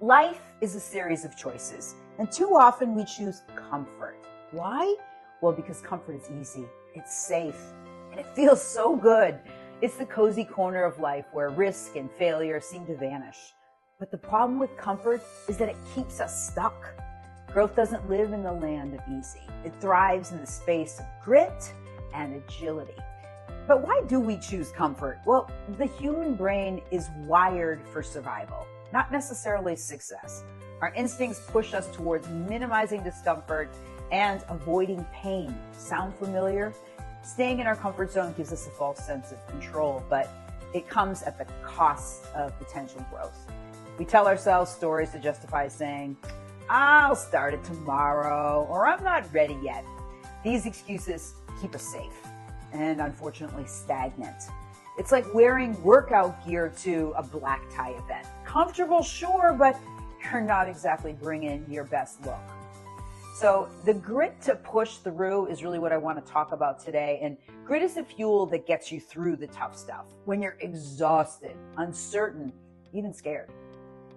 Life is a series of choices, and too often we choose comfort. Why? Well, because comfort is easy, it's safe, and it feels so good. It's the cozy corner of life where risk and failure seem to vanish. But the problem with comfort is that it keeps us stuck. Growth doesn't live in the land of easy. It thrives in the space of grit and agility. But why do we choose comfort? Well, the human brain is wired for survival, not necessarily success. Our instincts push us towards minimizing discomfort and avoiding pain. Sound familiar? Staying in our comfort zone gives us a false sense of control, but it comes at the cost of potential growth. We tell ourselves stories to justify saying, I'll start it tomorrow, or I'm not ready yet. These excuses keep us safe and unfortunately stagnant. It's like wearing workout gear to a black tie event. Comfortable, sure, but you're not exactly bringing your best look. So the grit to push through is really what I want to talk about today. And grit is the fuel that gets you through the tough stuff when you're exhausted, uncertain, even scared.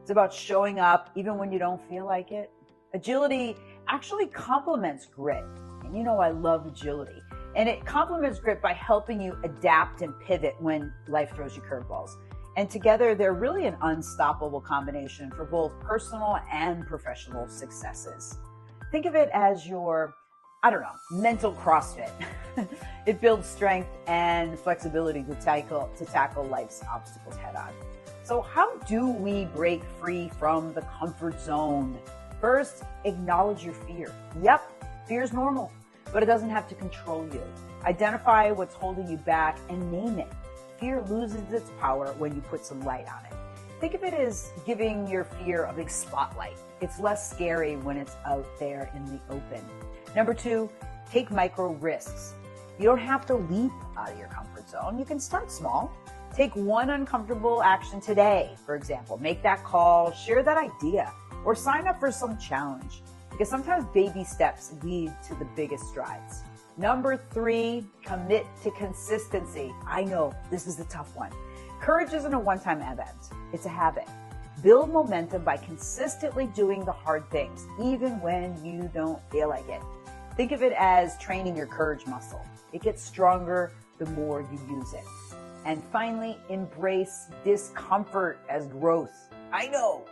It's about showing up even when you don't feel like it. Agility actually complements grit. And you know I love agility. And it complements grit by helping you adapt and pivot when life throws you curveballs. And together, they're really an unstoppable combination for both personal and professional successes. Think of it as your, mental CrossFit. It builds strength and flexibility to tackle life's obstacles head on. So how do we break free from the comfort zone? First, acknowledge your fear. Yep, fear is normal, but it doesn't have to control you. Identify what's holding you back and name it. Fear loses its power when you put some light on it. Think of it as giving your fear a big spotlight. It's less scary when it's out there in the open. Number 2, take micro risks. You don't have to leap out of your comfort zone. You can start small. Take one uncomfortable action today, for example. Make that call, share that idea, or sign up for some challenge. Because sometimes baby steps lead to the biggest strides. Number 3, commit to consistency. I know, this is a tough one. Courage isn't a one-time event. It's a habit. Build momentum by consistently doing the hard things, even when you don't feel like it. Think of it as training your courage muscle. It gets stronger the more you use it. And finally, embrace discomfort as growth. I know.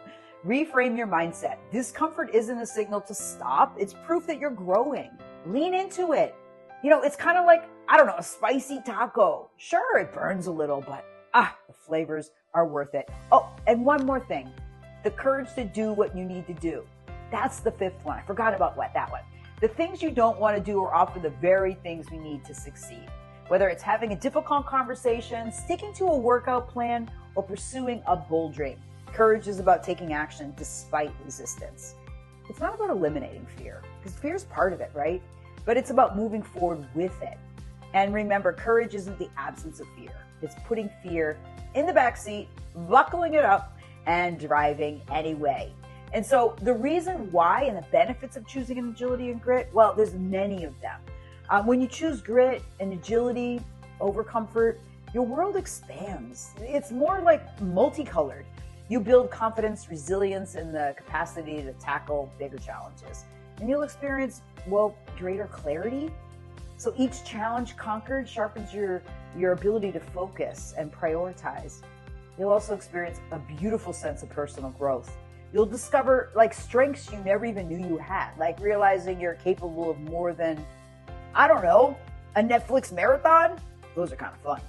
Reframe your mindset. Discomfort isn't a signal to stop. It's proof that you're growing. Lean into it. It's kind of like, a spicy taco. Sure, it burns a little, but the flavors are worth it. Oh, and one more thing. The courage to do what you need to do. That's the 5th one. I forgot about that one. The things you don't want to do are often the very things we need to succeed. Whether it's having a difficult conversation, sticking to a workout plan, or pursuing a bold dream. Courage is about taking action despite resistance. It's not about eliminating fear, because fear is part of it, right? But it's about moving forward with it. And remember, courage isn't the absence of fear. It's putting fear in the backseat, buckling it up, and driving anyway. And so the reason why and the benefits of choosing an agility and grit, well, there's many of them. When you choose grit and agility over comfort, your world expands. It's more like multicolored. You build confidence, resilience, and the capacity to tackle bigger challenges. And you'll experience, greater clarity. So each challenge conquered sharpens your ability to focus and prioritize. You'll also experience a beautiful sense of personal growth. You'll discover strengths you never even knew you had, like realizing you're capable of more than, a Netflix marathon. Those are kind of fun.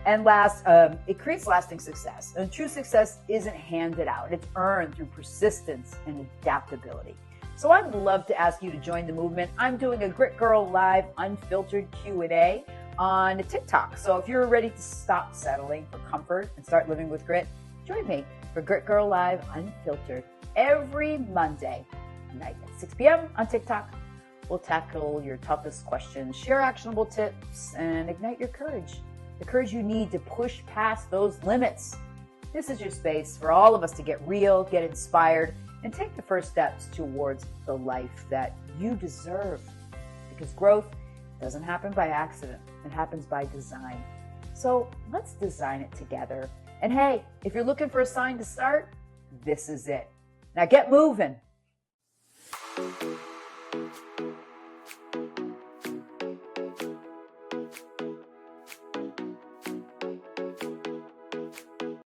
And last, it creates lasting success. And true success isn't handed out. It's earned through persistence and adaptability. So I'd love to ask you to join the movement. I'm doing a Grit Girl Live Unfiltered Q&A on TikTok. So if you're ready to stop settling for comfort and start living with grit, join me for Grit Girl Live Unfiltered every Monday night at 6 p.m. on TikTok. We'll tackle your toughest questions, share actionable tips, and ignite your courage. The courage you need to push past those limits. This is your space for all of us to get real, get inspired, and take the first steps towards the life that you deserve. Because growth doesn't happen by accident. It happens by design. So let's design it together. And hey, if you're looking for a sign to start, this is it. Now get moving.